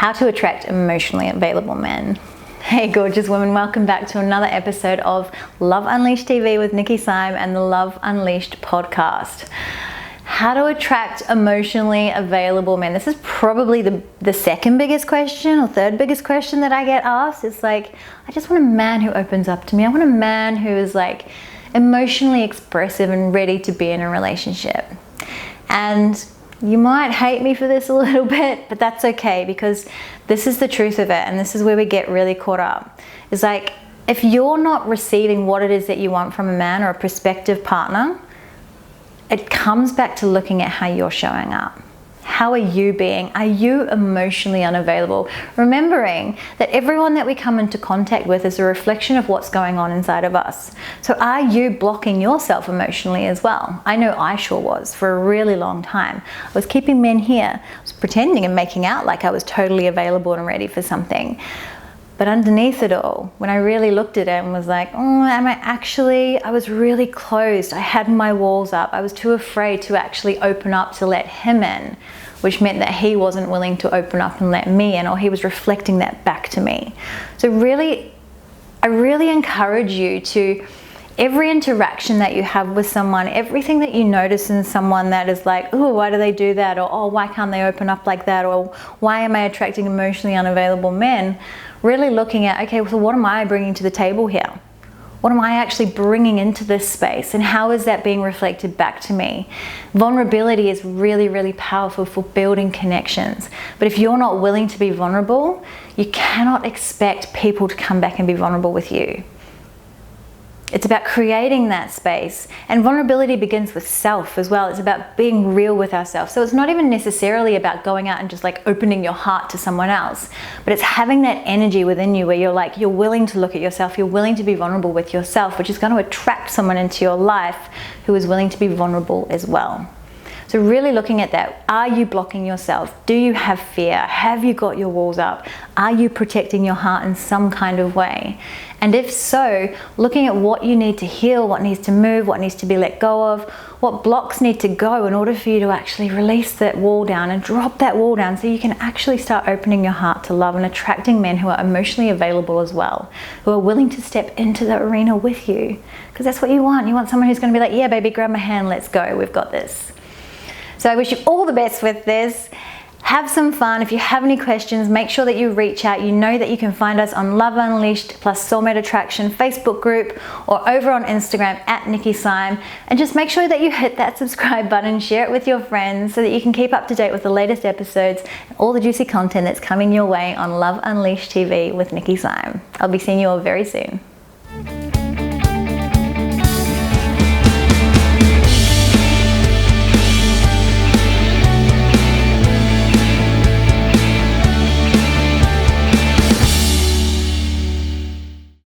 How to attract emotionally available men. Hey gorgeous women, welcome back to another episode of Love Unleashed TV with Nikki Syme and the Love Unleashed podcast. How to attract emotionally available men. This is probably the second biggest question or third biggest question that I get asked. It's like, I just want a man who opens up to me. I want a man who is like emotionally expressive and ready to be in a relationship. And you might hate me for this a little bit, but that's okay, because this is the truth of it, and this is where we get really caught up. It's like, if you're not receiving what it is that you want from a man or a prospective partner, it comes back to looking at how you're showing up. How are you being? Are you emotionally unavailable? Remembering that everyone that we come into contact with is a reflection of what's going on inside of us. So are you blocking yourself emotionally as well? I know I sure was for a really long time. I was keeping men here. I was pretending and making out like I was totally available and ready for something. But underneath it all, when I really looked at it and was like, I was really closed. I had my walls up. I was too afraid to actually open up to let him in, which meant that he wasn't willing to open up and let me in, or he was reflecting that back to me. So really, I really encourage you to, every interaction that you have with someone, everything that you notice in someone that is like, oh, why do they do that? Or, oh, why can't they open up like that? Or why am I attracting emotionally unavailable men? Really looking at, okay, so what am I bringing to the table here? What am I actually bringing into this space? And how is that being reflected back to me? Vulnerability is really, really powerful for building connections. But if you're not willing to be vulnerable, you cannot expect people to come back and be vulnerable with you. It's about creating that space. And vulnerability begins with self as well. It's about being real with ourselves. So it's not even necessarily about going out and just like opening your heart to someone else, but it's having that energy within you where you're willing to look at yourself, you're willing to be vulnerable with yourself, which is going to attract someone into your life who is willing to be vulnerable as well. So really looking at that, are you blocking yourself? Do you have fear? Have you got your walls up? Are you protecting your heart in some kind of way? And if so, looking at what you need to heal, what needs to move, what needs to be let go of, what blocks need to go in order for you to actually release that wall down and drop that wall down so you can actually start opening your heart to love and attracting men who are emotionally available as well, who are willing to step into the arena with you. Because that's what you want. You want someone who's going to be like, yeah, baby, grab my hand, let's go, we've got this. So I wish you all the best with this. Have some fun. If you have any questions, make sure that you reach out. You know that you can find us on Love Unleashed plus Soulmate Attraction Facebook group, or over on Instagram at Nikki Syme. And just make sure that you hit that subscribe button, share it with your friends so that you can keep up to date with the latest episodes and all the juicy content that's coming your way on Love Unleashed TV with Nikki Syme. I'll be seeing you all very soon.